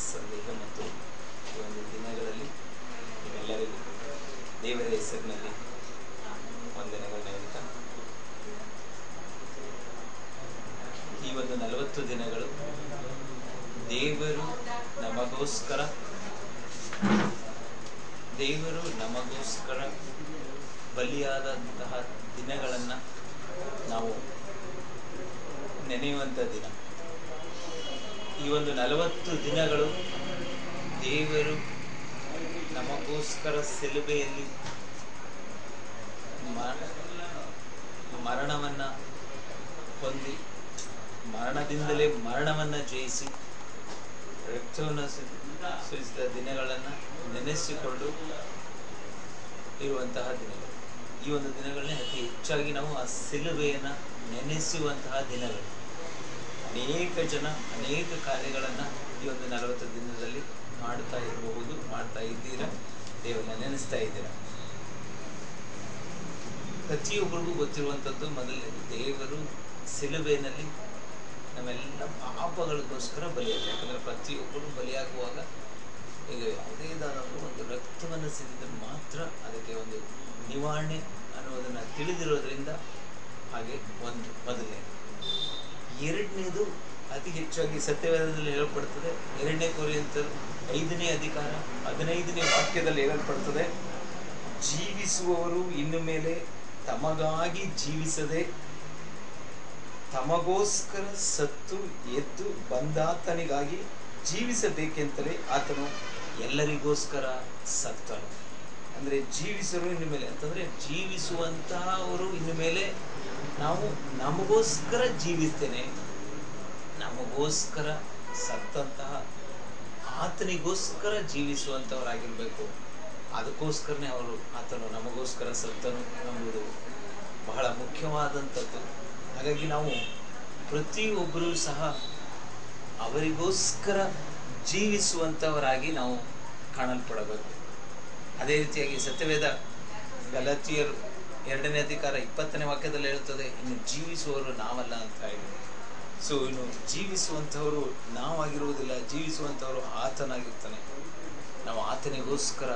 ಸಂದೇಹ ಮತ್ತು ಈ ಒಂದು ದಿನಗಳಲ್ಲಿ ನಿಮ್ಮೆಲ್ಲರಿಗೂ ದೇವರ ಹೆಸರಿನಲ್ಲಿ ವಂದನೆಗಳನ್ನ ಹೇಳ್ತಾ, ಈ ಒಂದು 40 ದಿನಗಳು ದೇವರು ನಮಗೋಸ್ಕರ ಬಲಿಯಾದಂತಹ ದಿನಗಳನ್ನು ನಾವು ನೆನೆಯುವಂಥ ದಿನ. ಈ ಒಂದು 40 ದಿನಗಳು ದೇವರು ನಮಗೋಸ್ಕರ ಶಿಲುಬೆಯಲ್ಲಿ ಮರಣವನ್ನು ಹೊಂದಿ, ಮರಣದಿಂದಲೇ ಮರಣವನ್ನು ಜಯಿಸಿ ರಕ್ತವನ್ನು ಸುರಿಸಿದ ದಿನಗಳನ್ನು ನೆನೆಸಿಕೊಂಡು ಇರುವಂತಹ ದಿನಗಳು. ಈ ಒಂದು ದಿನಗಳನ್ನೇ ಅತಿ ಹೆಚ್ಚಾಗಿ ನಾವು ಆ ಶಿಲುಬೆಯನ್ನು ನೆನೆಸುವಂತಹ ದಿನಗಳು. ಅನೇಕ ಜನ ಅನೇಕ ಕಾರ್ಯಗಳನ್ನು ಈ ಒಂದು 40 ದಿನದಲ್ಲಿ ಮಾಡ್ತಾ ಇರಬಹುದು, ಮಾಡ್ತಾ ಇದ್ದೀರಾ, ದೇವರನ್ನ ನೆನೆಸ್ತಾ ಇದ್ದೀರಾ. ಪ್ರತಿಯೊಬ್ಬರಿಗೂ ಗೊತ್ತಿರುವಂಥದ್ದು, ಮೊದಲನೇದು ದೇವರು ಶಿಲುಬೆಯಲ್ಲಿ ನಮ್ಮೆಲ್ಲ ಪಾಪಗಳಿಗೋಸ್ಕರ ಬಲಿಯಾಗಿದೆ. ಯಾಕಂದರೆ ಪ್ರತಿಯೊಬ್ಬರು ಬಲಿಯಾಗುವಾಗ ಈಗ ಯಾವುದೇದಾದರೂ ಒಂದು ರಕ್ತವನ್ನು ಸಿದ್ದಿದ್ರೆ ಮಾತ್ರ ಅದಕ್ಕೆ ಒಂದು ನಿವಾರಣೆ ಅನ್ನೋದನ್ನು ತಿಳಿದಿರೋದ್ರಿಂದ ಹಾಗೆ ಒಂದು ಮೊದಲನೇದು. ಎರಡನೇದು ಅತಿ ಹೆಚ್ಚಾಗಿ ಸತ್ಯವೇದದಲ್ಲಿ ಹೇಳಲ್ಪಡ್ತದೆ. 2 ಕೊರಿಂಥರು 5ನೇ ಅಧಿಕಾರ 15ನೇ ವಾಕ್ಯದಲ್ಲಿ ಹೇಳಲ್ಪಡ್ತದೆ, ಜೀವಿಸುವವರು ಇನ್ನು ಮೇಲೆ ತಮಗಾಗಿ ಜೀವಿಸದೆ ತಮಗೋಸ್ಕರ ಸತ್ತು ಎದ್ದು ಬಂದಾತನಿಗಾಗಿ ಜೀವಿಸಬೇಕೆಂತಲೇ ಆತನು ಎಲ್ಲರಿಗೋಸ್ಕರ ಸತ್ತನು. ಅಂದರೆ ಜೀವಿಸರು ಇನ್ನು ಮೇಲೆ ಅಂತಂದರೆ ಜೀವಿಸುವಂತಹ ಅವರು ಇನ್ನು ಮೇಲೆ ನಾವು ನಮಗೋಸ್ಕರ ಜೀವಿಸ್ತೇನೆ, ನಮಗೋಸ್ಕರ ಸತ್ತಂತಹ ಆತನಿಗೋಸ್ಕರ ಜೀವಿಸುವಂಥವರಾಗಿರಬೇಕು. ಅದಕ್ಕೋಸ್ಕರನೇ ಆತನು ನಮಗೋಸ್ಕರ ಸತ್ತನು ಎಂಬುದು ಬಹಳ ಮುಖ್ಯವಾದಂಥದ್ದು. ಹಾಗಾಗಿ ನಾವು ಪ್ರತಿಯೊಬ್ಬರೂ ಸಹ ಅವರಿಗೋಸ್ಕರ ಜೀವಿಸುವಂಥವರಾಗಿ ನಾವು ಕಾಣಲ್ಪಡಬೇಕು. ಅದೇ ರೀತಿಯಾಗಿ ಸತ್ಯವೇದ ಗಲಾತ್ಯರು 2ನೇ ಅಧಿಕಾರ 20ನೇ ವಾಕ್ಯದಲ್ಲಿ ಹೇಳುತ್ತದೆ, ಇನ್ನು ಜೀವಿಸುವವರು ನಾವಲ್ಲ ಅಂತ ಹೇಳಿ. ಸೊ ಇನ್ನು ಜೀವಿಸುವಂಥವರು ನಾವಾಗಿರುವುದಿಲ್ಲ, ಜೀವಿಸುವಂಥವರು ಆತನಾಗಿರ್ತಾನೆ. ನಾವು ಆತನಿಗೋಸ್ಕರ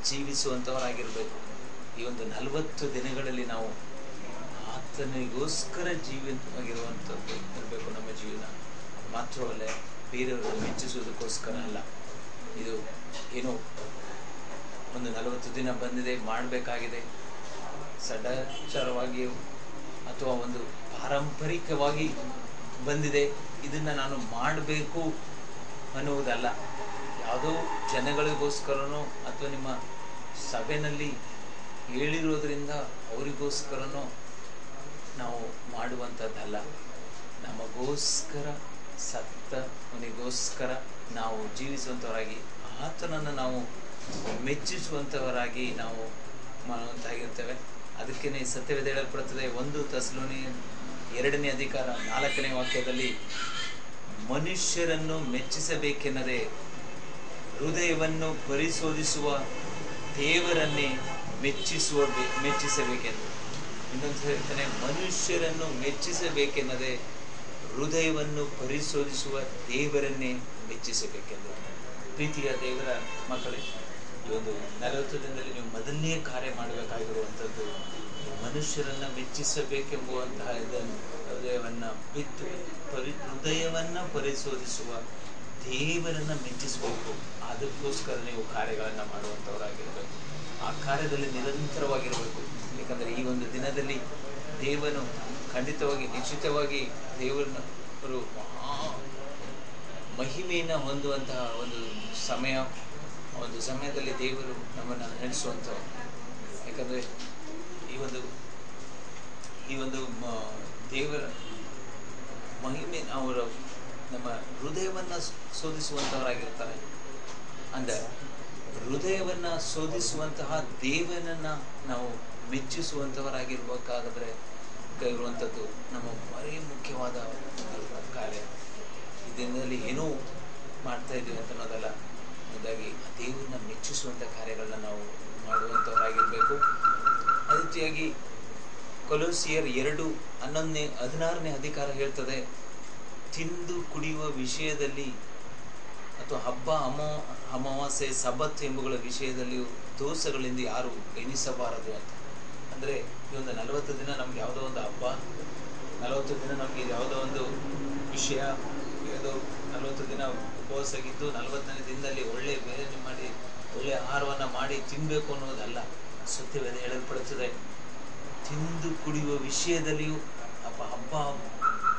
ಜೀವಿಸುವಂಥವರಾಗಿರಬೇಕು. ಈ ಒಂದು 40 ದಿನಗಳಲ್ಲಿ ನಾವು ಆತನಿಗೋಸ್ಕರ ಜೀವಿತವಾಗಿರುವಂಥದ್ದು ಇರಬೇಕು ನಮ್ಮ ಜೀವನ. ಮಾತ್ರವಲ್ಲ, ಬೇರೆಯವರನ್ನು ಮೆಚ್ಚಿಸುವುದಕ್ಕೋಸ್ಕರ ಅಲ್ಲ. ಇದು ಏನೋ ಒಂದು 40 ದಿನ ಬಂದಿದೆ, ಮಾಡಬೇಕಾಗಿದೆ, ಸದಾಚಾರವಾಗಿಯೂ ಅಥವಾ ಒಂದು ಪಾರಂಪರಿಕವಾಗಿ ಬಂದಿದೆ, ಇದನ್ನು ನಾನು ಮಾಡಬೇಕು ಅನ್ನುವುದಲ್ಲ. ಯಾವುದೋ ಜನಗಳಿಗೋಸ್ಕರನೋ ಅಥವಾ ನಿಮ್ಮ ಸಭೆಯಲ್ಲಿ ಹೇಳಿರೋದ್ರಿಂದ ಅವರಿಗೋಸ್ಕರನೋ ನಾವು ಮಾಡುವಂಥದ್ದಲ್ಲ. ನಮಗೋಸ್ಕರ ಸತ್ತವನಿಗೋಸ್ಕರ ನಾವು ಜೀವಿಸುವಂಥವರಾಗಿ, ಆತನನ್ನು ನಾವು ಮೆಚ್ಚಿಸುವಂಥವರಾಗಿ ನಾವು ಮಾಡುವಂತಾಗಿರ್ತೇವೆ. ಅದಕ್ಕೇ ಸತ್ಯವೇದ ಹೇಳಲ್ಪಡುತ್ತದೆ, 1 ಥೆಸಲೋನಿಕ 2ನೇ ಅಧಿಕಾರ 4ನೇ ವಾಕ್ಯದಲ್ಲಿ, ಮನುಷ್ಯರನ್ನು ಮೆಚ್ಚಿಸಬೇಕೆನ್ನದೆ ಹೃದಯವನ್ನು ಪರಿಶೋಧಿಸುವ ದೇವರನ್ನೇ ಮೆಚ್ಚಿಸಬೇಕೆಂದು. ಇನ್ನೊಂದು ಹೇಳ್ತಾನೆ, ಮನುಷ್ಯರನ್ನು ಮೆಚ್ಚಿಸಬೇಕೆನ್ನದೆ ಹೃದಯವನ್ನು ಪರಿಶೋಧಿಸುವ ದೇವರನ್ನೇ ಮೆಚ್ಚಿಸಬೇಕೆಂದು. ಪ್ರೀತಿಯ ದೇವರ ಮಕ್ಕಳೇ, ಈ ಒಂದು 40 ದಿನದಲ್ಲಿ ನೀವು ಮೊದಲನೇ ಕಾರ್ಯ ಮಾಡಬೇಕಾಗಿರುವಂಥದ್ದು ಮನುಷ್ಯರನ್ನು ಮೆಚ್ಚಿಸಬೇಕೆಂಬುವಂತಹ ಇದನ್ನು ಹೃದಯವನ್ನು ಬಿಟ್ಟು ಹೃದಯವನ್ನು ಪರಿಶೋಧಿಸುವ ದೇವರನ್ನು ಮೆಚ್ಚಿಸಬೇಕು. ಅದಕ್ಕೋಸ್ಕರ ನೀವು ಕಾರ್ಯಗಳನ್ನು ಮಾಡುವಂಥವರಾಗಿರಬೇಕು. ಆ ಕಾರ್ಯದಲ್ಲಿ ನಿರಂತರವಾಗಿರಬೇಕು. ಏಕೆಂದರೆ ಈ ಒಂದು ದಿನದಲ್ಲಿ ದೇವನು ಖಂಡಿತವಾಗಿ ನಿಶ್ಚಿತವಾಗಿ ದೇವರನ್ನು ಮಹಿಮೆಯನ್ನು ಹೊಂದುವಂತಹ ಒಂದು ಸಮಯದಲ್ಲಿ ದೇವರು ನಮ್ಮನ್ನು ನಡೆಸುವಂಥವ್ರು. ಯಾಕಂದರೆ ಈ ಒಂದು ದೇವರ ಮಹಿಮೆ ಅವರು ನಮ್ಮ ಹೃದಯವನ್ನು ಶೋಧಿಸುವಂಥವರಾಗಿರ್ತಾರೆ. ಅಂದರೆ ಹೃದಯವನ್ನು ಶೋಧಿಸುವಂತಹ ದೇವನನ್ನು ನಾವು ಮೆಚ್ಚಿಸುವಂಥವರಾಗಿರ್ಬೇಕಾದ್ರೆ ಇರುವಂಥದ್ದು ನಮ್ಮ ಭಾರಿ ಮುಖ್ಯವಾದ ಕಾರ್ಯ. ಈ ದಿನದಲ್ಲಿ ಏನೋ ಮಾಡ್ತಾ ಇದ್ದೀವಿ ಅಂತ ಅನ್ನೋದಲ್ಲ, ಹಾಗಾಗಿ ದೇವರನ್ನ ಮೆಚ್ಚಿಸುವಂಥ ಕಾರ್ಯಗಳನ್ನ ನಾವು ಮಾಡುವಂಥವರಾಗಿರಬೇಕು. ಅದೇ ರೀತಿಯಾಗಿ ಕೊಲೋಸಿಯರ್ 2:16ನೇ ಅಧಿಕಾರ ಹೇಳ್ತದೆ, ತಿಂದು ಕುಡಿಯುವ ವಿಷಯದಲ್ಲಿ ಅಥವಾ ಹಬ್ಬ ಅಮಾವಾಸ್ಯೆ ಸಬ್ಬತ್ ಎಂಬುಗಳ ವಿಷಯದಲ್ಲಿಯೂ ದೋಷಗಳಿಂದ ಯಾರು ಎನಿಸಬಾರದು ಅಂತ. ಅಂದರೆ ಈ ಒಂದು 40 ದಿನ ನಮ್ಗೆ ಯಾವುದೋ ಒಂದು ಹಬ್ಬ, 40 ದಿನ ನಮಗೆ ಯಾವುದೋ ಒಂದು ವಿಷಯ, ಯಾವುದೋ 40 ದಿನ ಉಪವಾಸಗಿದ್ದು 40ನೇ ದಿನದಲ್ಲಿ ಒಳ್ಳೆ ಬೇರೆ ಮಾಡಿ ಒಳ್ಳೆ ಆಹಾರವನ್ನು ಮಾಡಿ ತಿನ್ನಬೇಕು ಅನ್ನೋದಲ್ಲ. ಸತ್ಯವೇದ ಹೇಳಲ್ಪಡುತ್ತದೆ, ತಿಂದು ಕುಡಿಯುವ ವಿಷಯದಲ್ಲಿಯೂ ಹಬ್ಬ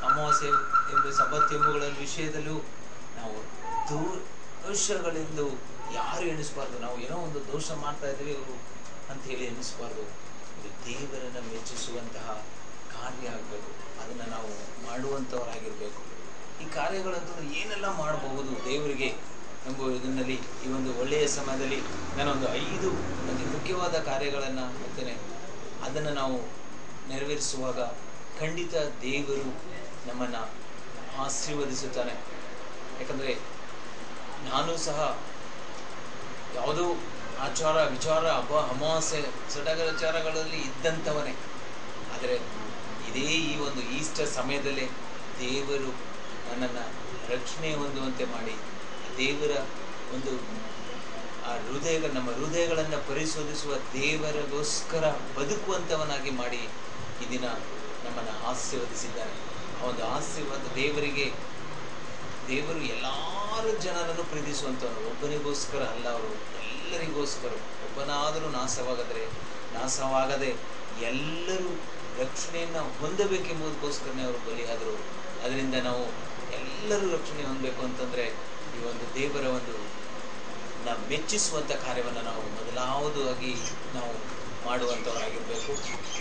ಅಮಾವಾಸ್ಯೆ ಎಂಬ ಸಬ್ಬತ್ ಎಂಬುಗಳ ವಿಷಯದಲ್ಲಿಯೂ ನಾವು ದೋಷಗಳೆಂದು ಯಾರು ಎಣಿಸಬಾರ್ದು. ನಾವು ಏನೋ ಒಂದು ದೋಷ ಮಾಡ್ತಾ ಇದ್ದೀವಿ ಇವರು ಅಂತ ಹೇಳಿ ಎಣಿಸಬಾರ್ದು. ಇದು ದೇವರನ್ನು ಮೆಚ್ಚಿಸುವಂತಹ ಕಾರ್ಯ ಆಗಬೇಕು. ಅದನ್ನು ನಾವು ಮಾಡುವಂಥವರಾಗಿರಬೇಕು. ಈ ಕಾರ್ಯಗಳಂತಂದ್ರೆ ಏನೆಲ್ಲ ಮಾಡಬಹುದು ದೇವರಿಗೆ ಎಂಬುದರಲ್ಲಿ ಈ ಒಂದು ಒಳ್ಳೆಯ ಸಮಯದಲ್ಲಿ ನಾನೊಂದು 5 ಅತಿ ಮುಖ್ಯವಾದ ಕಾರ್ಯಗಳನ್ನು ಹೇಳ್ತೇನೆ. ಅದನ್ನು ನಾವು ನೆರವೇರಿಸುವಾಗ ಖಂಡಿತ ದೇವರು ನಮ್ಮನ್ನು ಆಶೀರ್ವದಿಸುತ್ತಾನೆ. ಯಾಕಂದರೆ ನಾನು ಸಹ ಯಾವುದೋ ಆಚಾರ ವಿಚಾರ ಹಬ್ಬ ಅಮಾವಾಸ್ಯೆ ಸಡಗರಾಚಾರಗಳಲ್ಲಿ ಇದ್ದಂಥವನೇ. ಆದರೆ ಇದೇ ಈ ಒಂದು ಈಸ್ಟರ್ ಸಮಯದಲ್ಲೇ ದೇವರು ನನ್ನನ್ನು ರಕ್ಷಣೆ ಹೊಂದುವಂತೆ ಮಾಡಿ, ದೇವರ ಒಂದು ಆ ನಮ್ಮ ಹೃದಯಗಳನ್ನು ಪರಿಶೋಧಿಸುವ ದೇವರಿಗೋಸ್ಕರ ಬದುಕುವಂಥವನಾಗಿ ಮಾಡಿ ಈ ದಿನ ನಮ್ಮನ್ನು ಆಶೀರ್ವದಿಸಿದ್ದಾನೆ. ಆ ಒಂದು ಆಶೀರ್ವಾದ ದೇವರು ಎಲ್ಲರೂ ಜನರನ್ನು ಪ್ರೀತಿಸುವಂಥವನು. ಒಬ್ಬನಿಗೋಸ್ಕರ ಅಲ್ಲ, ಅವರು ಎಲ್ಲರಿಗೋಸ್ಕರ. ಒಬ್ಬನಾದರೂ ನಾಶವಾಗದೆ ಎಲ್ಲರೂ ರಕ್ಷಣೆಯನ್ನು ಹೊಂದಬೇಕೆಂಬುದಕ್ಕೋಸ್ಕರನೇ ಅವರು ಬಲಿಯಾದರು. ಅದರಿಂದ ನಾವು ಎಲ್ಲರೂ ರಕ್ಷಣೆ ಹೊಂದಬೇಕು ಅಂತಂದರೆ ಈ ಒಂದು ದೇವರ ಒಂದು ನಾವು ಮೆಚ್ಚಿಸುವಂಥ ಕಾರ್ಯವನ್ನು ನಾವು ಮೊದಲಾವದಾಗಿ ನಾವು ಮಾಡುವಂಥವರಾಗಿರಬೇಕು.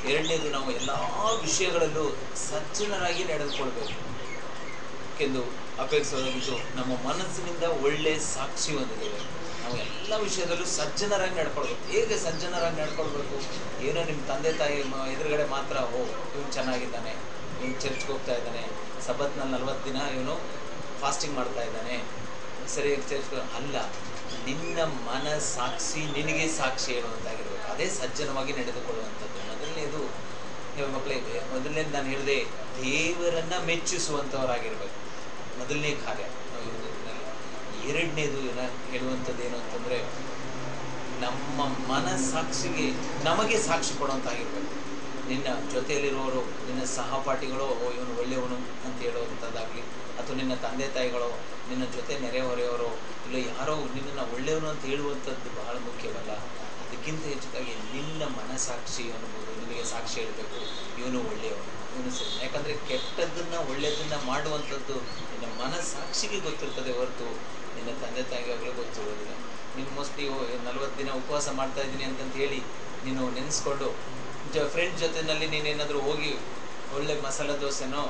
ಎರಡನೇದು, ನಾವು ಎಲ್ಲ ವಿಷಯಗಳಲ್ಲೂ ಸಜ್ಜನರಾಗಿ ನಡೆದುಕೊಳ್ಬೇಕು ಎಂದು ಅಪೇಕ್ಷಿಸೋದಾಗಿದ್ದು, ನಮ್ಮ ಮನಸ್ಸಿನಿಂದ ಒಳ್ಳೆ ಸಾಕ್ಷಿ ಹೊಂದಿದ್ದೇವೆ. ನಾವು ಎಲ್ಲ ವಿಷಯದಲ್ಲೂ ಸಜ್ಜನರಾಗಿ ನಡ್ಕೊಳ್ಬೇಕು. ಹೇಗೆ ಸಜ್ಜನರಾಗಿ ನಡ್ಕೊಳ್ಬೇಕು? ಏನೋ ನಿಮ್ಮ ತಂದೆ ತಾಯಿ ಎದುರುಗಡೆ ಮಾತ್ರ ಇವನು ಚೆನ್ನಾಗಿದ್ದಾನೆ, ಇವನು ಚರ್ಚ್ಗೆ ಹೋಗ್ತಾ ಇದ್ದಾನೆ, ಸಬ್ಬತ್ನಲ್ಲಿ 40 ದಿನ ಇವನು ಫಾಸ್ಟಿಂಗ್ ಮಾಡ್ತಾ ಇದ್ದಾನೆ, ಸರಿಯಾಗಿ ಚರ್ಚ್ಗೆ ಅಲ್ಲ. ನಿನ್ನ ಸಾಕ್ಷಿ ನಿನಗೆ ಸಾಕ್ಷಿ ಹೇಳುವಂತಾಗಿರ್ಬೇಕು. ಅದೇ ಸಜ್ಜನವಾಗಿ ನಡೆದುಕೊಳ್ಳುವಂಥದ್ದು. ಮೊದಲನೇದು ನಾನು ಹೇಳಿದೆ, ದೇವರನ್ನು ಮೆಚ್ಚಿಸುವಂಥವರಾಗಿರ್ಬೇಕು. ಮೊದಲನೇ ಕಾರ್ಯ. ಎರಡನೇದು ಹೇಳುವಂಥದ್ದು ಏನು ಅಂತಂದರೆ, ನಮ್ಮ ಮನಸ್ಸಾಕ್ಷಿಗೆ ನಮಗೆ ಸಾಕ್ಷಿ ಕೊಡುವಂತಾಗಿರ್ಬೇಕು. ನಿನ್ನ ಜೊತೆಯಲ್ಲಿರುವವರು, ನಿನ್ನ ಸಹಪಾಠಿಗಳೋ ಇವನು ಒಳ್ಳೆಯವನು ಅಂತ ಹೇಳುವಂಥದ್ದಾಗಲಿ, ಅಥವಾ ನಿನ್ನ ತಂದೆ ತಾಯಿಗಳೋ, ನಿನ್ನ ಜೊತೆ ನೆರೆಹೊರೆಯವರೋ, ಇಲ್ಲ ಯಾರೋ ನಿನ್ನನ್ನು ಒಳ್ಳೆಯವನು ಅಂತ ಹೇಳುವಂಥದ್ದು ಬಹಳ ಮುಖ್ಯವಲ್ಲ. ಅದಕ್ಕಿಂತ ಹೆಚ್ಚಾಗಿ ನಿನ್ನ ಮನಸ್ಸಾಕ್ಷಿ ಅನ್ನಬಹುದು ನಿನಗೆ ಸಾಕ್ಷಿ ಹೇಳಬೇಕು, ಇವನು ಒಳ್ಳೆಯವನು, ಇವನು ಸರಿ. ಯಾಕಂದರೆ ಕೆಟ್ಟದ್ದನ್ನು ಒಳ್ಳೆಯದನ್ನು ಮಾಡುವಂಥದ್ದು ನಿನ್ನ ಮನಸ್ಸಾಕ್ಷಿಗೆ ಗೊತ್ತಿರ್ತದೆ ಹೊರತು ನಿನ್ನ ತಂದೆ ತಾಯಿಗಾಗಲೂ ಗೊತ್ತಿರೋದಿಲ್ಲ. ನೀನು ಮೋಸ್ಟ್ಲಿ 40 ದಿನ ಉಪವಾಸ ಮಾಡ್ತಾ ಇದ್ದೀನಿ ಅಂತಂತ ಹೇಳಿ ನೀನು ನೆನೆಸ್ಕೊಂಡು ಫ್ರೆಂಡ್ಸ್ ಜೊತೆಯಲ್ಲಿ ನೀನೇನಾದರೂ ಹೋಗಿ ಒಳ್ಳೆ ಮಸಾಲೆ ದೋಸೆನೋ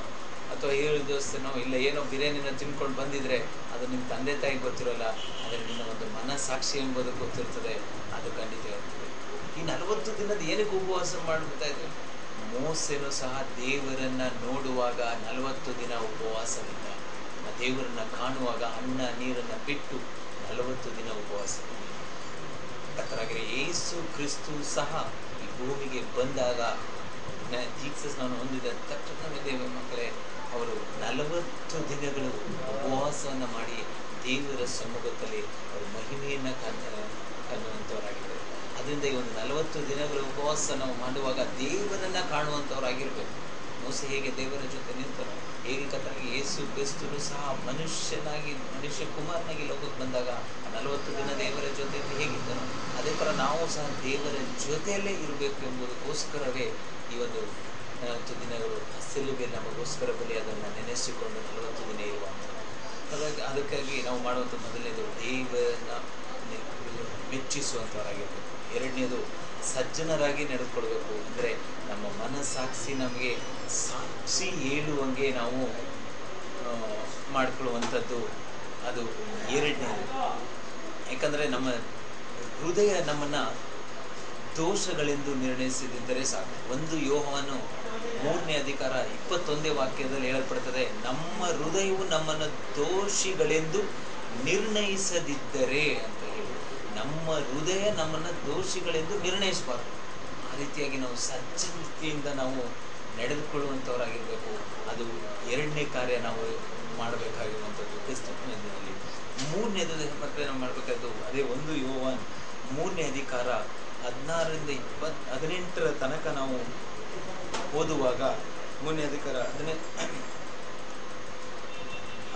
ಅಥವಾ ಈರುಳ್ಳಿ ದೋಸೆನೋ ಇಲ್ಲ ಏನೋ ಬಿರಿಯಾನಿನ ತಿನ್ಕೊಂಡು ಬಂದಿದ್ರೆ ಅದು ನಿಮ್ಮ ತಂದೆ ತಾಯಿಗೆ ಗೊತ್ತಿರೋಲ್ಲ. ಆದರೆ ನಿನ್ನ ಒಂದು ಮನಸ್ಸಾಕ್ಷಿ ಎಂಬುದು ಗೊತ್ತಿರ್ತದೆ, ಅದು ಖಂಡಿತ ಇರ್ತದೆ. ಈ 40 ದಿನದ ಏನಕ್ಕೆ ಉಪವಾಸ ಮಾಡ್ತಾ ಇದ್ರು? ಮೋಸೆನೂ ಸಹ ದೇವರನ್ನು ನೋಡುವಾಗ 40 ದಿನ ಉಪವಾಸದಿಂದ, ದೇವರನ್ನು ಕಾಣುವಾಗ ಅನ್ನ ನೀರನ್ನು ಬಿಟ್ಟು 40 ದಿನ ಉಪವಾಸ. ಕರ್ತನಾಗಿರೋ ಯೇಸು ಕ್ರಿಸ್ತು ಸಹ ಈ ಭೂಮಿಗೆ ಬಂದಾಗ ಜೀಸಸ್ ನಾನು ಹೊಂದಿದ ತಕ್ಷಣವೇ ದೇವ ಮಕ್ಕಳೇ ಅವರು 40 ದಿನಗಳು ಉಪವಾಸವನ್ನು ಮಾಡಿ ದೇವರ ಸಮ್ಮುಖದಲ್ಲಿ ಅವರು ಮಹಿಮೆಯನ್ನು ಕಾಣುವಂಥವರಾಗಿದ್ದಾರೆ. ಅದರಿಂದ ಈ ಒಂದು 40 ದಿನಗಳ ಉಪವಾಸ ನಾವು ಮಾಡುವಾಗ ದೇವರನ್ನು ಕಾಣುವಂಥವರಾಗಿರ್ಬೇಕು. ಮೋಸೆ ಹೇಗೆ ದೇವರ ಜೊತೆ ನಿಂತರು, ಹೇಗೆ ಕರ್ತನಾಗಿ ಯೇಸು ಕ್ರಿಸ್ತನು ಸಹ ಮನುಷ್ಯ ಕುಮಾರನಾಗಿ ಲೋಕಕ್ಕೆ ಬಂದಾಗ 40 ದಿನ ದೇವರ ಜೊತೆಯಲ್ಲಿ ಹೇಗಿದ್ದನು, ಅದೇ ಥರ ನಾವು ಸಹ ದೇವರ ಜೊತೆಯಲ್ಲೇ ಇರಬೇಕು ಎಂಬುದಕ್ಕೋಸ್ಕರವೇ ಈ ಒಂದು 40 ದಿನಗಳು ಸಿಲುಬೆ ನಮಗೋಸ್ಕರ ಬಲಿ ಅದನ್ನು ನೆನೆಸಿಕೊಂಡು 40 ದಿನ ಇರುವಂಥದ್ದು. ಹಾಗಾಗಿ ಅದಕ್ಕಾಗಿ ನಾವು ಮಾಡುವಂಥ ಮೊದಲನೇದು ದೇವರನ್ನ ಮೆಚ್ಚಿಸುವಂಥವರಾಗಿರ್ಬೇಕು. ಎರಡನೇದು ಸಜ್ಜನರಾಗಿ ನಡೆದುಕೊಳ್ಬೇಕು. ಅಂದರೆ ನಮ್ಮ ಮನಸ್ಸಾಕ್ಷಿ ನಮಗೆ ಸಾಕ್ಷಿ ಹೇಳುವಂಗೆ ನಾವು ಮಾಡಿಕೊಳ್ಳುವಂಥದ್ದು, ಅದು ಎರಡನೇದು. ಯಾಕಂದರೆ ನಮ್ಮ ಹೃದಯ ನಮ್ಮನ್ನು ದೋಷಗಳೆಂದು ನಿರ್ಣಯಿಸದಿದ್ದರೆ ಸಾಕು. 1 ಯೋಹನ 3ನೇ ಅಧಿಕಾರ 21ನೇ ವಾಕ್ಯದಲ್ಲಿ ಹೇಳಲ್ಪಡುತ್ತದೆ, ನಮ್ಮ ಹೃದಯವು ನಮ್ಮನ್ನು ದೋಷಿಗಳೆಂದು ನಿರ್ಣಯಿಸದಿದ್ದರೆ ಅಂತ ಹೇಳಿ. ನಮ್ಮ ಹೃದಯ ನಮ್ಮನ್ನು ದೋಷಿಗಳೆಂದು ನಿರ್ಣಯಿಸಬಾರ್ದು. ಆ ರೀತಿಯಾಗಿ ನಾವು ಸಜ್ಜನಿಕೆಯಿಂದ ನಾವು ನಡೆದುಕೊಳ್ಳುವಂಥವರಾಗಿರಬೇಕು. ಅದು ಎರಡನೇ ಕಾರ್ಯ ನಾವು ಮಾಡಬೇಕಾಗಿರುವಂಥದ್ದು ಕ್ರಿಸ್ತನಲ್ಲಿ. ಮೂರನೇದು ಮತ್ತೆ ನಾವು ಮಾಡಬೇಕಾದ್ದು ಅದೇ 1 ಯೋವಾನ್ 3ನೇ ಅಧಿಕಾರ 16ರಿಂದ 18ರ ತನಕ ನಾವು ಓದುವಾಗ, 3ನೇ ಅಧಿಕಾರ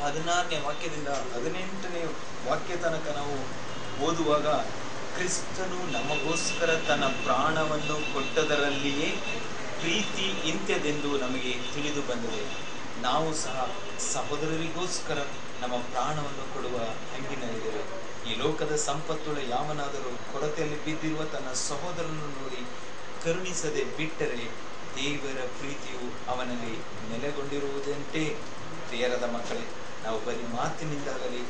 16ನೇ ವಾಕ್ಯದಿಂದ 18ನೇ ವಾಕ್ಯ ತನಕ ನಾವು ಓದುವಾಗ, ಕ್ರಿಸ್ತನು ನಮಗೋಸ್ಕರ ತನ್ನ ಪ್ರಾಣವನ್ನು ಕೊಟ್ಟದರಲ್ಲಿಯೇ ಪ್ರೀತಿ ಇಂತ್ಯದೆಂದು ನಮಗೆ ತಿಳಿದು ಬಂದಿದೆ. ನಾವು ಸಹ ಸಹೋದರರಿಗೋಸ್ಕರ ನಮ್ಮ ಪ್ರಾಣವನ್ನು ಕೊಡುವ ಹಂಗಿನಲ್ಲಿದ್ದೇವೆ. ಈ ಲೋಕದ ಸಂಪತ್ತುಳ್ಳ ಯಾವನಾದರೂ ಕೊರತೆಯಲ್ಲಿ ಬಿದ್ದಿರುವ ತನ್ನ ಸಹೋದರನನ್ನು ನೋಡಿ ಕರುಣಿಸದೆ ಬಿಟ್ಟರೆ ದೇವರ ಪ್ರೀತಿಯು ಅವನಲ್ಲಿ ನೆಲೆಗೊಂಡಿರುವುದಂತೆ. ಪ್ರಿಯರಾದ ಮಕ್ಕಳೇ, ನಾವು ಬರೀ ಮಾತಿನಿಂದಾಗಲಿ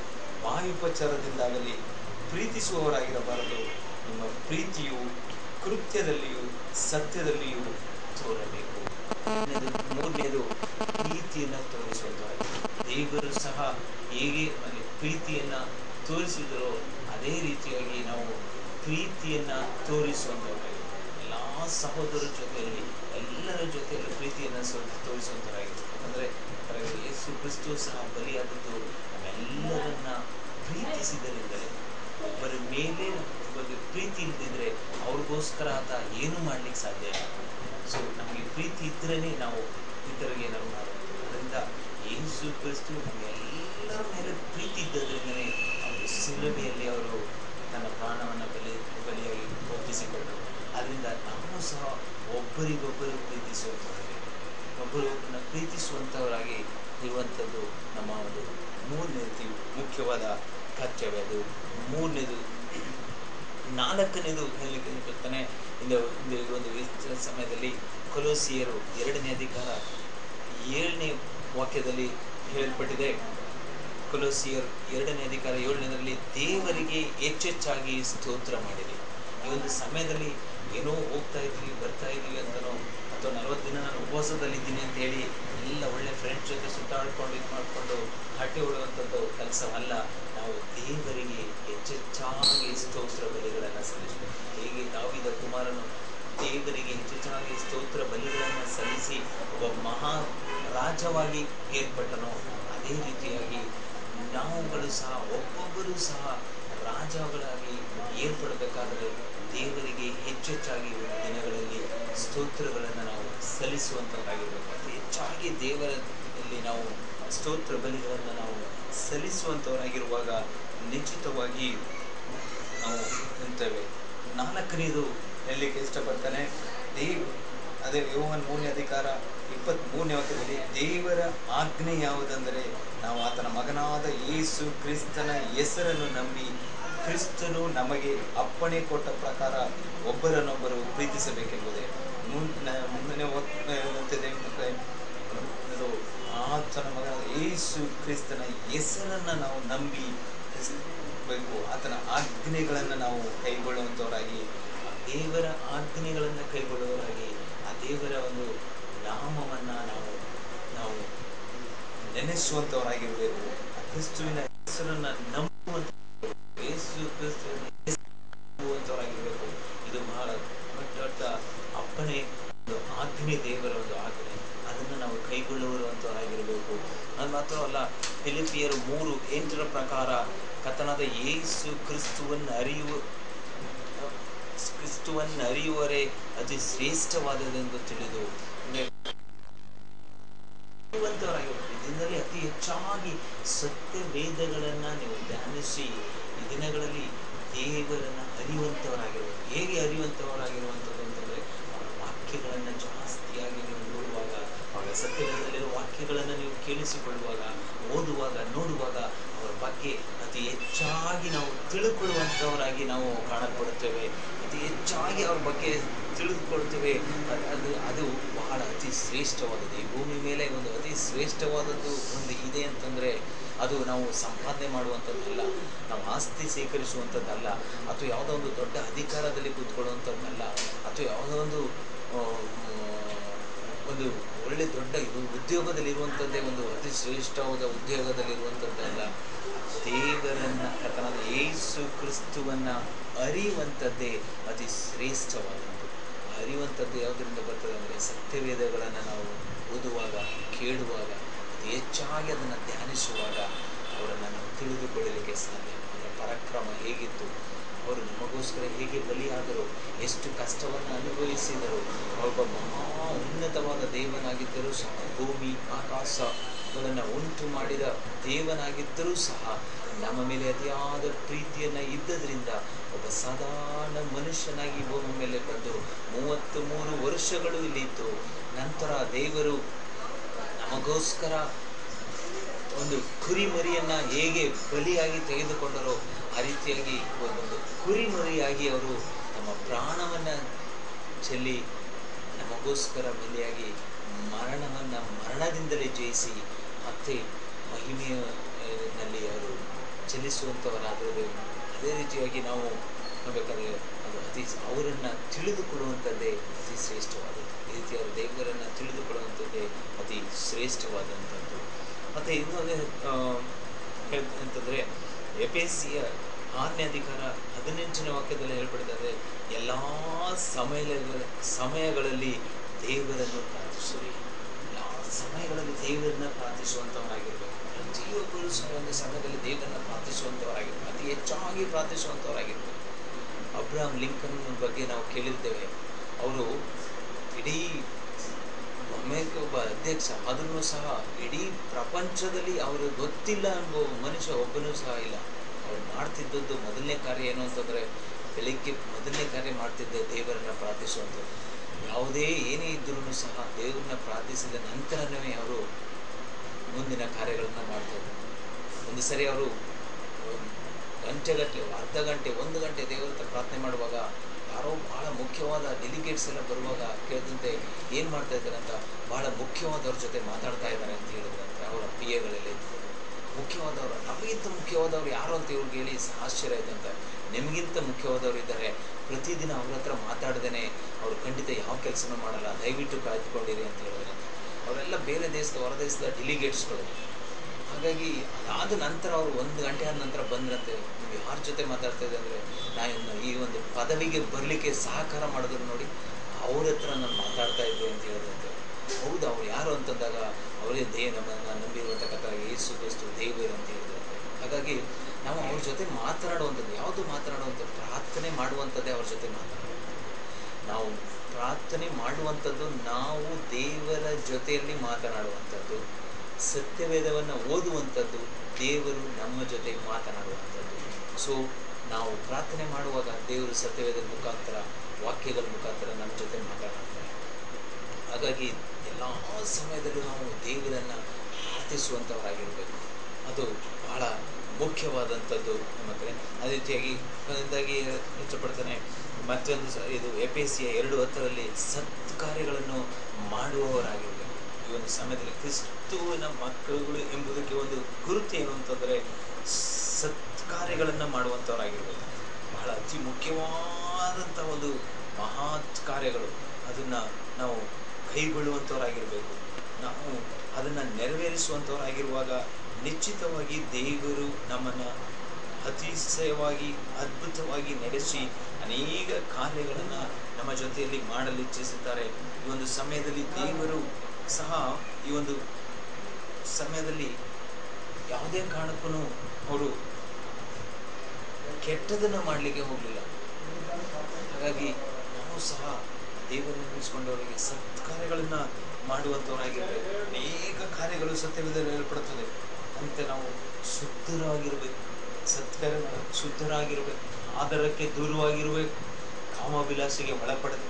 ವಾಯುಪಚಾರದಿಂದಾಗಲಿ ಪ್ರೀತಿಸುವವರಾಗಿರಬಾರದು. ನಿಮ್ಮ ಪ್ರೀತಿಯು ಕೃತ್ಯದಲ್ಲಿಯೂ ಸತ್ಯದಲ್ಲಿಯೂ ತೋರಬೇಕು. ಮೂರನೇದು ಪ್ರೀತಿಯನ್ನು ತೋರಿಸುವಂತವರಾಗಿ, ದೇವರು ಸಹ ಹೇಗೆ ಪ್ರೀತಿಯನ್ನು ತೋರಿಸಿದರೋ ಅದೇ ರೀತಿಯಾಗಿ ನಾವು ಪ್ರೀತಿಯನ್ನು ತೋರಿಸುವಂತವರಾಗಿ, ಎಲ್ಲ ಸಹೋದರರ ಜೊತೆಯಲ್ಲಿ ಎಲ್ಲರ ಜೊತೆಯಲ್ಲಿ ಪ್ರೀತಿಯನ್ನು ತೋರಿಸುವಂತವರಾಗಿ. ಅಂದರೆ ಯೇಸು ಕ್ರಿಸ್ತು ಸಹ ಬಲಿಯಾದದ್ದು ನಮ್ಮೆಲ್ಲರನ್ನ ಪ್ರೀತಿಸಿದರಿಂದಲೇ. ಒಬ್ಬರ ಮೇಲೆ ಬಗ್ಗೆ ಪ್ರೀತಿ ಇಲ್ಲದಿದ್ರೆ ಅವ್ರಿಗೋಸ್ಕರ ಆತ ಏನು ಮಾಡ್ಲಿಕ್ಕೆ ಸಾಧ್ಯ ಇಲ್ಲ. ಸೊ ನಮಗೆ ಪ್ರೀತಿ ಇದ್ರೇ ನಾವು ಇತರಿಗೆ ನಾವು ಮಾಡೋದು. ಅದರಿಂದ ಯೇಸು ಕ್ರಿಸ್ತು ನಮ್ಮೆಲ್ಲರ ಮೇಲೆ ಪ್ರೀತಿ ಇದ್ದದ್ರಿಂದಲೇ ಅವರು ಶಿಲುಬೆಯಲ್ಲಿ ಅವರು ತನ್ನ ಪ್ರಾಣವನ್ನು ಬಲಿಯಾಗಿ ಒಪ್ಪಿಸಿಕೊಂಡರು. ಅದರಿಂದ ನಾವು ಸಹ ಒಬ್ಬರಿಗೊಬ್ಬರು ಪ್ರೀತಿಸುವಂಥವರಾಗಿ, ಒಬ್ಬರೊಬ್ಬರನ್ನ ಪ್ರೀತಿಸುವಂಥವರಾಗಿ ಇರುವಂಥದ್ದು ನಮ್ಮ ಒಂದು ಮೂರನೇದು ಮುಖ್ಯವಾದ ಕರ್ತವ್ಯ. ಅದು ಮೂರನೇದು. 4ನೇದು ಹೇಳಲಿಕ್ಕೆ ಬರ್ತಾನೆ ಈ ಒಂದು ಸಮಯದಲ್ಲಿ ಕೊಲೋಸಿಯರು 2ನೇ ಅಧಿಕಾರ 7ನೇ ವಾಕ್ಯದಲ್ಲಿ ಹೇಳಲ್ಪಟ್ಟಿದೆ. ಕೊಲೋಸಿಯರ್ 2ನೇ ಅಧಿಕಾರ 7ನೇದರಲ್ಲಿ ದೇವರಿಗೆ ಹೆಚ್ಚೆಚ್ಚಾಗಿ ಸ್ತೋತ್ರ ಮಾಡಿರಿ. ಈ ಒಂದು ಸಮಯದಲ್ಲಿ ಏನೋ ಹೋಗ್ತಾ ಇದ್ದೀವಿ ಬರ್ತಾ ಇದ್ದೀವಿ ಅಂತನೋ ಅಥವಾ 40 ದಿನ ನಾನು ಉಪವಾಸದಲ್ಲಿದ್ದೀನಿ ಅಂತ ಹೇಳಿ ಎಲ್ಲ ಒಳ್ಳೆ ಫ್ರೆಂಡ್ಸ್ ಜೊತೆ ಸುತ್ತಾಡ್ಕೊಂಡು ಇದು ಮಾಡಿಕೊಂಡು ಹರಟೆ ಹೊಡುವಂಥದ್ದು ಕೆಲಸವಲ್ಲ. ನಾವು ದೇವರಿಗೆ ಹೆಚ್ಚೆಚ್ಚಾಗಿ ಸ್ತೋತ್ರ ಬಲಿಗಳನ್ನು ಸಲ್ಲಿಸಬೇಕು. ಹೇಗೆ ದಾವೀದ ಕುಮಾರನು ದೇವರಿಗೆ ಹೆಚ್ಚೆಚ್ಚಾಗಿ ಸ್ತೋತ್ರ ಬಲಿಗಳನ್ನು ಸಲ್ಲಿಸಿ ಒಬ್ಬ ಮಹಾ ರಾಜವಾಗಿ ಏರ್ಪಟ್ಟನೋ, ಅದೇ ರೀತಿಯಾಗಿ ನಾವುಗಳು ಸಹ ಒಬ್ಬೊಬ್ಬರೂ ಸಹ ರಾಜಗಳಾಗಿ ಏರ್ಪಡಬೇಕಾದರೆ ದೇವರಿಗೆ ಹೆಚ್ಚೆಚ್ಚಾಗಿ ದಿನಗಳಲ್ಲಿ ಸ್ತೋತ್ರಗಳನ್ನು ನಾವು ಸಲ್ಲಿಸುವಂಥದ್ದಾಗಿರಬೇಕು. ಅತಿ ಹೆಚ್ಚಾಗಿ ದೇವರಲ್ಲಿ ನಾವು ಸ್ತೋತ್ರ ಬಲಿಗಳನ್ನು ನಾವು ಸಲ್ಲಿಸುವಂಥವರಾಗಿರುವಾಗ ನಿಶ್ಚಿತವಾಗಿ ನಾವು ನಿಲ್ತೇವೆ. 4ನೇದು ಹೇಳಲಿಕ್ಕೆ ಇಷ್ಟಪಡ್ತಾನೆ. ಅದೇ ಯೋಹಾನ 3ನೇ ಅಧಿಕಾರ 23ನೇ ವಾಕ್ಯದಲ್ಲಿ ದೇವರ ಆಜ್ಞೆ ಯಾವುದೆಂದರೆ ನಾವು ಆತನ ಮಗನಾದ ಯೇಸು ಕ್ರಿಸ್ತನ ಹೆಸರನ್ನು ನಂಬಿ ಕ್ರಿಸ್ತನು ನಮಗೆ ಅಪ್ಪಣೆ ಕೊಟ್ಟ ಪ್ರಕಾರ ಒಬ್ಬರನ್ನೊಬ್ಬರು ಪ್ರೀತಿಸಬೇಕೆಂಬುದೇ. ಮುಂದನೇ ಆತನ ಮಗನಾದ ಯೇಸು ಕ್ರಿಸ್ತನ ಹೆಸರನ್ನು ನಾವು ನಂಬಿ ಬೇಕು. ಆತನ ಆಜ್ಞೆಗಳನ್ನು ನಾವು ಕೈಗೊಳ್ಳುವಂಥವರಾಗಿ, ದೇವರ ಆಜ್ಞೆಗಳನ್ನು ಕೈಗೊಳ್ಳುವವರಾಗಿ, ಆ ದೇವರ ಒಂದು ನಾಮವನ್ನು ನಾವು ನೆನೆಸುವಂಥವರಾಗಿರಬೇಕು. ಆ ಕ್ರಿಸ್ತುವಿನ ಹೆಸರನ್ನು ನಂಬುವಂಥ ಯೇಸು ಕ್ರಿಸ್ತುವಿನ ನಂಬುವಂಥವರಾಗಿರಬೇಕು. ಇದು ಬಹಳ ದೊಡ್ಡ ಅಪ್ಪಣೆ, ಒಂದು ಆಜ್ಞೆ, ದೇವರ ಒಂದು ಆಜ್ಞೆ. ಅದನ್ನು ನಾವು ಕೈಗೊಳ್ಳುವಂಥವರಾಗಿರಬೇಕು. ಅದು ಮಾತ್ರವಲ್ಲ, ಫಿಲಿಪಿಯರು 3:8 ಪ್ರಕಾರ ಕರ್ತನಾದ ಯೇಸು ಕ್ರಿಸ್ತುವನ್ನು ಅರಿಯುವರೇ ಅತಿ ಶ್ರೇಷ್ಠವಾದದೆಂದು ತಿಳಿದು ಇದರಲ್ಲಿ ಅತಿ ಹೆಚ್ಚಾಗಿ ಸತ್ಯ ವೇದಗಳನ್ನು ನೀವು ಧ್ಯಾನಿಸಿ ಈ ದಿನಗಳಲ್ಲಿ ದೇವರನ್ನು ಅರಿಯುವಂಥವರಾಗಿರ್ಬೇಕು. ಹೇಗೆ ಅರಿಯುವಂಥವರಾಗಿರುವಂಥದ್ದು ಅಂತಂದರೆ, ವಾಕ್ಯಗಳನ್ನು ಜಾಸ್ತಿಯಾಗಿ ನೀವು ನೋಡುವಾಗ, ಆವಾಗ ಸತ್ಯವೇದದಲ್ಲಿರುವ ವಾಕ್ಯಗಳನ್ನು ನೀವು ಕೇಳಿಸಿಕೊಳ್ಳುವಾಗ, ಓದುವಾಗ, ನೋಡುವಾಗ ಅವರ ಬಗ್ಗೆ ಅತಿ ಹೆಚ್ಚಾಗಿ ನಾವು ತಿಳ್ಕೊಳ್ಳುವಂಥವರಾಗಿ ನಾವು ಕಾಣಲ್ಪಡುತ್ತೇವೆ. ಅತಿ ಹೆಚ್ಚಾಗಿ ಅವ್ರ ಬಗ್ಗೆ ತಿಳಿದುಕೊಳ್ತೇವೆ. ಅದು ಬಹಳ ಅತಿ ಶ್ರೇಷ್ಠವಾದದ್ದು. ಈ ಭೂಮಿ ಮೇಲೆ ಒಂದು ಅತಿ ಶ್ರೇಷ್ಠವಾದದ್ದು ಒಂದು ಇದೆ ಅಂತಂದರೆ ಅದು ನಾವು ಸಂಪಾದನೆ ಮಾಡುವಂಥದ್ದಲ್ಲ, ನಾವು ಆಸ್ತಿ ಸೇಕರಿಸುವಂಥದ್ದಲ್ಲ, ಅಥವಾ ಯಾವುದೋ ಒಂದು ದೊಡ್ಡ ಅಧಿಕಾರದಲ್ಲಿ ಕೂತ್ಕೊಳ್ಳುವಂಥದ್ದಲ್ಲ, ಅಥವಾ ಯಾವುದೋ ಒಂದು ಒಳ್ಳೆ ದೊಡ್ಡ ಉದ್ಯೋಗದಲ್ಲಿರುವಂಥದ್ದೇ ಒಂದು ಅತಿ ಶ್ರೇಷ್ಠವಾದ ಉದ್ಯೋಗದಲ್ಲಿರುವಂಥದ್ದಲ್ಲ. ದೇವರನ್ನು, ಕರ್ತನಾದ ಯೇಸು ಕ್ರಿಸ್ತುವನ್ನು ಅರಿಯುವಂಥದ್ದೇ ಅತಿ ಶ್ರೇಷ್ಠವಾದದ್ದು. ಅರಿಯುವಂಥದ್ದು ಯಾವುದರಿಂದ ಬರ್ತದೆ ಅಂದರೆ, ಸತ್ಯವೇದಗಳನ್ನು ನಾವು ಓದುವಾಗ, ಕೇಳುವಾಗ, ಅತಿ ಹೆಚ್ಚಾಗಿ ಅದನ್ನು ಧ್ಯಾನಿಸುವಾಗ, ಅವರನ್ನು ನಾವು ತಿಳಿದುಕೊಳ್ಳಲಿಕ್ಕೆ ಸಾಧ್ಯ. ಅವರ ಪರಾಕ್ರಮ ಹೇಗಿತ್ತು, ಅವರು ನಮಗೋಸ್ಕರ ಹೇಗೆ ಬಲಿಯಾದರು, ಎಷ್ಟು ಕಷ್ಟವನ್ನು ಅನುಭವಿಸಿದರು. ಒಬ್ಬ ಮಹಾ ಉನ್ನತವಾದ ದೇವನಾಗಿದ್ದರೂ ಸಹ, ಭೂಮಿ ಆಕಾಶಗಳನ್ನು ಉಂಟು ಮಾಡಿದ ದೇವನಾಗಿದ್ದರೂ ಸಹ ನಮ್ಮ ಮೇಲೆ ಅತಿಯಾದ ಪ್ರೀತಿಯನ್ನು ಇದ್ದದ್ರಿಂದ ಒಬ್ಬ ಸಾಧಾರಣ ಮನುಷ್ಯನಾಗಿ ಭೂಮಿ ಮೇಲೆ ಬಂದು 33 ವರ್ಷಗಳು ಇಲ್ಲಿ ಇದ್ದು, ನಂತರ ದೇವರು ನಮಗೋಸ್ಕರ ಒಂದು ಕುರಿಮರಿಯನ್ನು ಹೇಗೆ ಬಲಿಯಾಗಿ ತೆಗೆದುಕೊಂಡರೋ ಆ ರೀತಿಯಾಗಿ ಒಂದು ಕುರಿಮರಿಯಾಗಿ ಅವರು ತಮ್ಮ ಪ್ರಾಣವನ್ನು ಚೆಲ್ಲಿ ನಮಗೋಸ್ಕರ ಬಲಿಯಾಗಿ ಮರಣದಿಂದಲೇ ಜಯಿಸಿ ಮತ್ತೆ ಮಹಿಮೆಯಲ್ಲಿ ಅವರು ಚಲಿಸುವಂಥವರಾದರೂ ಅದೇ ರೀತಿಯಾಗಿ ನಾವು ನೋಡಬೇಕಾದ್ರೆ ಅದು ಅವರನ್ನು ತಿಳಿದುಕೊಳ್ಳುವಂಥದ್ದೇ ಅತಿ ಶ್ರೇಷ್ಠವಾದದ್ದು. ಈ ರೀತಿಯಾದ ದೇವರನ್ನು ತಿಳಿದುಕೊಳ್ಳುವಂಥದ್ದೇ ಅತಿ ಶ್ರೇಷ್ಠವಾದಂಥದ್ದು. ಮತ್ತು ಇನ್ನೊಂದು ಅಂತಂದರೆ ಎಫೆಸಿಯ 6ನೇ ಅಧಿಕಾರ 18ನೇ ವಾಕ್ಯದಲ್ಲಿ ಹೇಳ್ಬಿಡ್ತದೆ, ಎಲ್ಲ ಸಮಯಗಳಲ್ಲಿ ದೇವರನ್ನು ಪ್ರಾರ್ಥಿಸುವಿ. ಎಲ್ಲ ಸಮಯಗಳಲ್ಲಿ ದೇವರನ್ನ ಪ್ರಾರ್ಥಿಸುವಂಥವರಾಗಿರ್ಬೇಕು. ಪ್ರತಿಯೊಬ್ಬರು ಸಹ ಒಂದು ಸಂಘದಲ್ಲಿ ದೇವರನ್ನ ಪ್ರಾರ್ಥಿಸುವಂಥವರಾಗಿರ್ಬೇಕು, ಅತಿ ಹೆಚ್ಚಾಗಿ ಪ್ರಾರ್ಥಿಸುವಂಥವರಾಗಿರ್ಬೇಕು. ಅಬ್ರಹಾಂ ಲಿಂಕನ್ ಬಗ್ಗೆ ನಾವು ಕೇಳಿರ್ತೇವೆ. ಅವರು ಇಡೀ ಅಮೇರಿಕ ಒಬ್ಬ ಅಧ್ಯಕ್ಷ, ಆದ್ರೂ ಸಹ ಇಡೀ ಪ್ರಪಂಚದಲ್ಲಿ ಅವರು ಗೊತ್ತಿಲ್ಲ ಎಂಬ ಮನುಷ್ಯ ಒಬ್ಬನೂ ಸಹ ಇಲ್ಲ. ಅವ್ರು ಮಾಡ್ತಿದ್ದದ್ದು ಮೊದಲನೇ ಕಾರ್ಯ ಏನು ಅಂತಂದರೆ, ಬೆಳಿಗ್ಗೆ ಮೊದಲನೇ ಕಾರ್ಯ ಮಾಡ್ತಿದ್ದ ದೇವರನ್ನು ಪ್ರಾರ್ಥಿಸುವಂಥದ್ದು. ಯಾವುದೇ ಏನೇ ಇದ್ರೂ ಸಹ ದೇವರನ್ನ ಪ್ರಾರ್ಥಿಸಿದ ನಂತರವೇ ಅವರು ಮುಂದಿನ ಕಾರ್ಯಗಳನ್ನು ಮಾಡ್ತಾರೆ. ಒಂದು ಸರಿ ಅವರು ಗಂಟೆಗಟ್ಟಲೆ, ಅರ್ಧ ಗಂಟೆ, 1 ಗಂಟೆ ದೇವರ ಹತ್ರ ಪ್ರಾರ್ಥನೆ ಮಾಡುವಾಗ ಯಾರೋ ಬಹಳ ಮುಖ್ಯವಾದ ಡೆಲಿಗೇಟ್ಸ್ ಎಲ್ಲ ಬರುವಾಗ ಕೇಳಿದಂತೆ ಏನು ಮಾಡ್ತಾ ಇದ್ದಾರೆ ಅಂತ, ಬಹಳ ಮುಖ್ಯವಾದವ್ರ ಜೊತೆ ಮಾತಾಡ್ತಾ ಇದ್ದಾರೆ ಅಂತ ಹೇಳಿದ್ರಂತೆ. ಅವರ PA ಮುಖ್ಯವಾದವರು, ನಮಗಿಂತ ಮುಖ್ಯವಾದವ್ರು ಯಾರು ಅಂತ ಇವ್ರಿಗೆ ಹೇಳಿ ಆಶ್ಚರ್ಯ ಆಯ್ತಂತ. ನಿಮಗಿಂತ ಮುಖ್ಯವಾದವರು ಇದ್ದಾರೆ, ಪ್ರತಿದಿನ ಅವ್ರ ಹತ್ರ ಮಾತಾಡ್ದೇನೆ ಅವ್ರು ಖಂಡಿತ ಯಾವ ಕೆಲಸನೂ ಮಾಡಲ್ಲ, ದಯವಿಟ್ಟು ಕಾಯ್ದುಕೊಂಡಿರಿ ಅಂತ ಹೇಳಿದ್ರೆ. ಅವರೆಲ್ಲ ಬೇರೆ ದೇಶದ, ಹೊರ ದೇಶದ ಡೆಲಿಗೇಟ್ಸ್ಗಳು. ಹಾಗಾಗಿ ಅದಾದ ನಂತರ ಅವರು 1 ಗಂಟೆ ಆದ ನಂತರ ಬಂದ್ರಂತೆ. ನೀವು ಯಾರ ಜೊತೆ ಮಾತಾಡ್ತಾ ಇದೆ ಅಂದರೆ, ನಾನು ಈ ಒಂದು ಪದವಿಗೆ ಬರಲಿಕ್ಕೆ ಸಹಕಾರ ಮಾಡಿದ್ರು ನೋಡಿ, ಅವ್ರ ಹತ್ರ ನಾನು ಮಾತಾಡ್ತಾ ಇದ್ದೆ ಅಂತ ಹೇಳಿದಂತೆ. ಹೌದು, ಅವ್ರು ಯಾರು ಅಂತಂದಾಗ ಅವರೇ ನಮ್ಮನ್ನು ನಂಬಿರುವಂಥ ಕಥೆ ಯೇಸು ಕ್ರಿಸ್ತ ದೇವರು ಅಂತ ಹೇಳಿದಂತೆ. ಹಾಗಾಗಿ ನಾವು ಅವ್ರ ಜೊತೆ ಮಾತನಾಡುವಂಥದ್ದು, ಯಾವುದು ಮಾತನಾಡುವಂಥದ್ದು, ಪ್ರಾರ್ಥನೆ ಮಾಡುವಂಥದ್ದೇ ಅವ್ರ ಜೊತೆ ಮಾತನಾಡುವಂಥದ್ದು. ನಾವು ಪ್ರಾರ್ಥನೆ ಮಾಡುವಂಥದ್ದು ನಾವು ದೇವರ ಜೊತೆಯಲ್ಲಿ ಮಾತನಾಡುವಂಥದ್ದು, ಸತ್ಯವೇದವನ್ನು ಓದುವಂಥದ್ದು ದೇವರು ನಮ್ಮ ಜೊತೆ ಮಾತನಾಡುವಂಥದ್ದು. ಸೊ ನಾವು ಪ್ರಾರ್ಥನೆ ಮಾಡುವಾಗ ದೇವರು ಸತ್ಯವೇದದ ಮುಖಾಂತರ, ವಾಕ್ಯಗಳ ಮುಖಾಂತರ ನಮ್ಮ ಜೊತೆ ಮಾತನಾಡ್ತಾರೆ. ಹಾಗಾಗಿ ಎಲ್ಲ ಸಮಯದಲ್ಲೂ ನಾವು ದೇವರನ್ನು ಪ್ರಾರ್ಥಿಸುವಂಥವರಾಗಿರಬೇಕು. ಅದು ಬಹಳ ಮುಖ್ಯವಾದಂಥದ್ದು ನಮ್ಮ ಕಡೆ. ಅದೇ ರೀತಿಯಾಗಿ ಇಷ್ಟಪಡ್ತಾನೆ. ಮತ್ತೊಂದು ಇದು ಎಫೆಸಿಯ 2:10 ಸತ್ಕಾರ್ಯಗಳನ್ನು ಮಾಡುವವರಾಗಿರಬೇಕು. ಈ ಒಂದು ಸಮಯದಲ್ಲಿ ಕ್ರಿಸ್ತುವಿನ ಮಕ್ಕಳುಗಳು ಎಂಬುದಕ್ಕೆ ಒಂದು ಗುರುತು ಏನು ಅಂತಂದರೆ, ಸತ್ಕಾರ್ಯಗಳನ್ನು ಮಾಡುವಂಥವರಾಗಿರ್ಬೇಕು. ಬಹಳ ಅತಿ ಮುಖ್ಯವಾದಂಥ ಒಂದು ಮಹತ್ ಕಾರ್ಯಗಳು, ಅದನ್ನು ನಾವು ಕೈಗೊಳ್ಳುವಂಥವರಾಗಿರಬೇಕು. ನಾವು ಅದನ್ನು ನೆರವೇರಿಸುವಂಥವರಾಗಿರುವಾಗ ನಿಶ್ಚಿತವಾಗಿ ದೇವರು ನಮ್ಮನ್ನು ಅತಿಶಯವಾಗಿ ಅದ್ಭುತವಾಗಿ ನಡೆಸಿ ಅನೇಕ ಕಾರ್ಯಗಳನ್ನು ನಮ್ಮ ಜೊತೆಯಲ್ಲಿ ಮಾಡಲು ಇಚ್ಛಿಸುತ್ತಾರೆ. ಈ ಒಂದು ಸಮಯದಲ್ಲಿ ದೇವರು ಸಹ ಈ ಒಂದು ಸಮಯದಲ್ಲಿ ಯಾವುದೇ ಕಾರಣಕ್ಕೂ ಅವರು ಕೆಟ್ಟದನ್ನು ಮಾಡಲಿಕ್ಕೆ ಹೋಗಲಿಲ್ಲ. ಹಾಗಾಗಿ ನಾವು ಸಹ ದೇವರನ್ನು ನೆನೆಸಿಕೊಂಡವರಿಗೆ ಸತ್ಕಾರ್ಯಗಳನ್ನು ಮಾಡುವಂಥವರಾಗಿರಬೇಕು. ಅನೇಕ ಕಾರ್ಯಗಳು ಸತ್ಯವೇದದಲ್ಲಿ ಹೇಳಲ್ಪಡುತ್ತದೆ. ಅಂತ ನಾವು ಶುದ್ಧರಾಗಿರಬೇಕು, ಸತ್ಕಾರ್ಯ ಶುದ್ಧರಾಗಿರಬೇಕು, ಆದರಕ್ಕೆ ದೂರವಾಗಿರಬೇಕು, ಕಾಮಾಭಿಲಾಷೆಗೆ ಒಳಪಡದೆ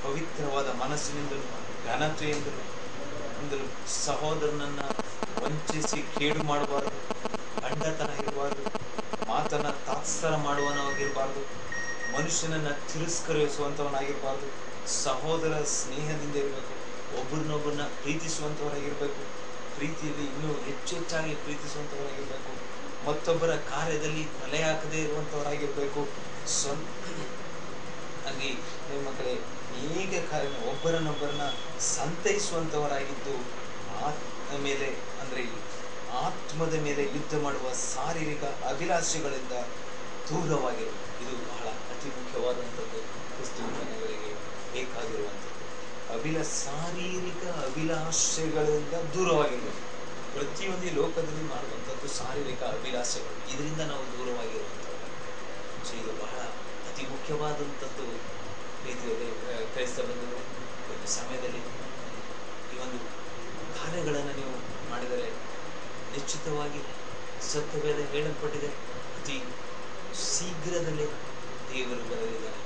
ಪವಿತ್ರವಾದ ಮನಸ್ಸಿನಿಂದಲೂ ಘನತೆಯಿಂದಲೂ ಸಹೋದರನನ್ನು ವಂಚಿಸಿ ಕೇಡು ಮಾಡಬಾರ್ದು, ಗಂಡತನ ಇರಬಾರ್ದು, ಮಾತನ್ನು ತಾತ್ಸಾರ ಮಾಡುವವನಾಗಿರಬಾರ್ದು, ಮನುಷ್ಯನನ್ನು ತಿರಸ್ಕರಿಸುವಂಥವನಾಗಿರಬಾರ್ದು, ಸಹೋದರ ಸ್ನೇಹದಿಂದ ಇರಬೇಕು, ಒಬ್ಬರನ್ನೊಬ್ಬರನ್ನ ಪ್ರೀತಿಸುವಂಥವರಾಗಿರಬೇಕು, ಪ್ರೀತಿಯಲ್ಲಿ ಇನ್ನೂ ಹೆಚ್ಚೆಚ್ಚಾಗಿ ಪ್ರೀತಿಸುವಂಥವರಾಗಿರಬೇಕು, ಮತ್ತೊಬ್ಬರ ಕಾರ್ಯದಲ್ಲಿ ತಲೆ ಹಾಕದೇ ಇರುವಂಥವರಾಗಿರಬೇಕು. ಹಾಗೆ ಮಕ್ಕಳೇ, ಅನೇಕ ಕಾರ್ಯ ಒಬ್ಬರನ್ನೊಬ್ಬರನ್ನ ಸಂತೈಸುವಂಥವರಾಗಿದ್ದು ಮೇಲೆ ಅಂದರೆ ಆತ್ಮದ ಮೇಲೆ ಯುದ್ಧ ಮಾಡುವ ಶಾರೀರಿಕ ಅಭಿಲಾಷೆಗಳಿಂದ ದೂರವಾಗಿರಬೇಕು. ಇದು ಬಹಳ ಅತಿ ಮುಖ್ಯವಾದಂಥದ್ದು, ಕ್ರಿಸ್ತನ ಜನಗಳಿಗೆ ಬೇಕಾಗಿರುವಂಥದ್ದು. ಶಾರೀರಿಕ ಅಭಿಲಾಷೆಗಳಿಂದ ದೂರವಾಗಿರಬೇಕು. ಪ್ರತಿಯೊಂದು ಈ ಲೋಕದಲ್ಲಿ ಮಾಡುವಂಥದ್ದು ಶಾರೀರಿಕ ಅಭಿಲಾಷೆಗಳು, ಇದರಿಂದ ನಾವು ದೂರವಾಗಿರುವಂಥದ್ದು. ಸೊ ಇದು ಬಹಳ ಅತಿ ಮುಖ್ಯವಾದಂಥದ್ದು ರೀತಿಯಲ್ಲಿ ಕ್ರೈಸ್ತ ಬಂಧುಗಳು ಒಂದು ಸಮಯದಲ್ಲಿ ಈ ಒಂದು ಕಾರ್ಯಗಳನ್ನು ನೀವು ಮಾಡಿದರೆ ನಿಶ್ಚಿತವಾಗಿ ಸತ್ಯವೇದ ಹೇಳಲ್ಪಟ್ಟಿದೆ, ಅತಿ ಶೀಘ್ರದಲ್ಲೇ ದೇವರು ಬರಲಿದ್ದಾರೆ.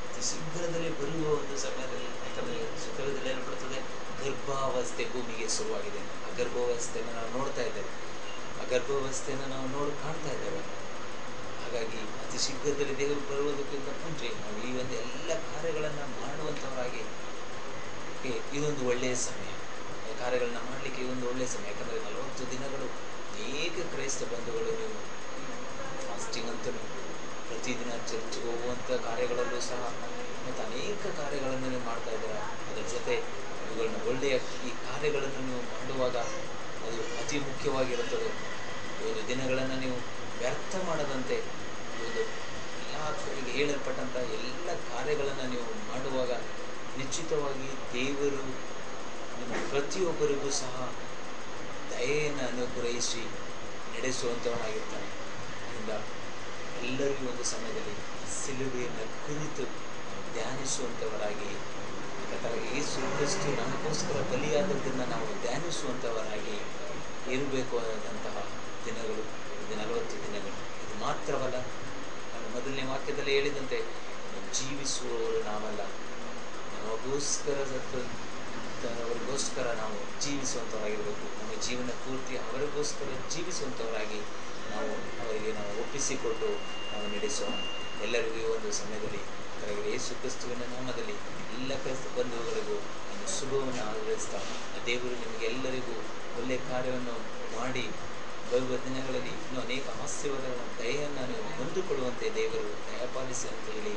ಅತಿ ಶೀಘ್ರದಲ್ಲೇ ಬರುವ ಒಂದು ಸಮಯದಲ್ಲಿ, ಯಾಕಂದರೆ ಸತ್ಯವೇದದಲ್ಲಿ ಹೇಳಲ್ಪಡುತ್ತದೆ ಗರ್ಭಾವಸ್ಥೆ ಭೂಮಿಗೆ ಶುರುವಾಗಿದೆ. ಆ ಗರ್ಭಾವಸ್ಥೆಯನ್ನು ನಾವು ನೋಡ್ತಾ ಇದ್ದೇವೆ, ಆ ಗರ್ಭಾವಸ್ಥೆಯನ್ನು ನಾವು ಕಾಣ್ತಾ ಇದ್ದೇವೆ. ಹಾಗಾಗಿ ಅತಿ ಶೀಘ್ರದಲ್ಲಿ ದೇವರು ಬರುವುದಕ್ಕಿಂತ ಮುಂಚೆ ನಾವು ಈ ಒಂದು ಎಲ್ಲ ಕಾರ್ಯಗಳನ್ನು ಮಾಡುವಂಥವರಾಗಿ ಇದೊಂದು ಒಳ್ಳೆಯ ಸಮಯ. ಕಾರ್ಯಗಳನ್ನ ಮಾಡಲಿಕ್ಕೆ ಇದೊಂದು ಒಳ್ಳೆಯ ಸಮಯ. ಯಾಕಂದರೆ 40 ದಿನಗಳು ಅನೇಕ ಕ್ರೈಸ್ತ ಬಂಧುಗಳು ನೀವು ಫಾಸ್ಟಿಂಗ್ ಅಂತೂ ಪ್ರತಿದಿನ ಚರ್ಚ್ಗೆ ಹೋಗುವಂಥ ಕಾರ್ಯಗಳಲ್ಲೂ ಸಹ ಮತ್ತು ಅನೇಕ ಕಾರ್ಯಗಳನ್ನು ನೀವು ಮಾಡ್ತಾ ಇದ್ದೀರಾ. ಅದರ ಜೊತೆ ಇವುಗಳನ್ನ ಒಳ್ಳೆಯ ಈ ಕಾರ್ಯಗಳನ್ನು ನೀವು ಮಾಡುವಾಗ ಅದು ಅತಿ ಮುಖ್ಯವಾಗಿರುತ್ತದೆ. ಈ ಒಂದು ದಿನಗಳನ್ನು ನೀವು ವ್ಯರ್ಥ ಮಾಡದಂತೆ ಈ ಒಂದು ಎಲ್ಲ ಹೇಳಲ್ಪಟ್ಟಂಥ ಎಲ್ಲ ಕಾರ್ಯಗಳನ್ನು ನೀವು ಮಾಡುವಾಗ ನಿಶ್ಚಿತವಾಗಿ ದೇವರು ನಿಮ್ಮ ಪ್ರತಿಯೊಬ್ಬರಿಗೂ ಸಹ ದಯೆಯನ್ನು ಅನುಗ್ರಹಿಸಿ ನಡೆಸುವಂಥವನಾಗಿರ್ತಾನೆ. ಆದ್ದರಿಂದ ಎಲ್ಲರಿಗೂ ಒಂದು ಸಮಯದಲ್ಲಿ ಸಿಲುಬೆಯನ್ನು ಕುರಿತು ಧ್ಯಾನಿಸುವಂಥವರಾಗಿ, ಕರ್ತನಾದ ಯೇಸು ಕ್ರಿಸ್ತು ನಮಗೋಸ್ಕರ ಬಲಿಯಾದದ್ದನ್ನು ನಾವು ಧ್ಯಾನಿಸುವಂಥವರಾಗಿ ಇರಬೇಕು ಆದಂತಹ ದಿನಗಳು ಇದು 40 ದಿನಗಳು. ಇದು ಮಾತ್ರವಲ್ಲ, ನಾನು ಮೊದಲನೇ ವಾಕ್ಯದಲ್ಲಿ ಹೇಳಿದಂತೆ ಜೀವಿಸುವವರು ನಾವಲ್ಲ, ಅವರಿಗೋಸ್ಕರ ನಾವು ಜೀವಿಸುವಂಥವರಾಗಿರಬೇಕು. ನಮ್ಮ ಜೀವನ ಪೂರ್ತಿ ಅವರಿಗೋಸ್ಕರ ಜೀವಿಸುವಂಥವರಾಗಿ ನಾವು ಒಪ್ಪಿಸಿಕೊಟ್ಟು ನಾವು ನಡೆಸೋಣ. ಎಲ್ಲರಿಗೂ ಒಂದು ಸಮಯದಲ್ಲಿ ಯೇಸು ಕ್ರಿಸ್ತುವಿನ ನಾಮದಲ್ಲಿ ಎಲ್ಲ ಕ್ರೈಸ್ತ ಬಂಧುಗಳಿಗೂ ನಾನು ಶುಭವನ್ನು ಆಚರಿಸ್ತಾ, ದೇವರು ನಿಮಗೆಲ್ಲರಿಗೂ ಒಳ್ಳೆಯ ಕಾರ್ಯವನ್ನು ಮಾಡಿ ಬರುವ ದಿನಗಳಲ್ಲಿ ಇನ್ನೂ ಅನೇಕ ಆಶೀರ್ವಾದಗಳ ದಯೆಯನ್ನು ನೀವು ಹೊಂದಿಕೊಳ್ಳುವಂತೆ ದೇವರು ದಯಪಾಲಿಸಿ ಅಂತ ಹೇಳಿ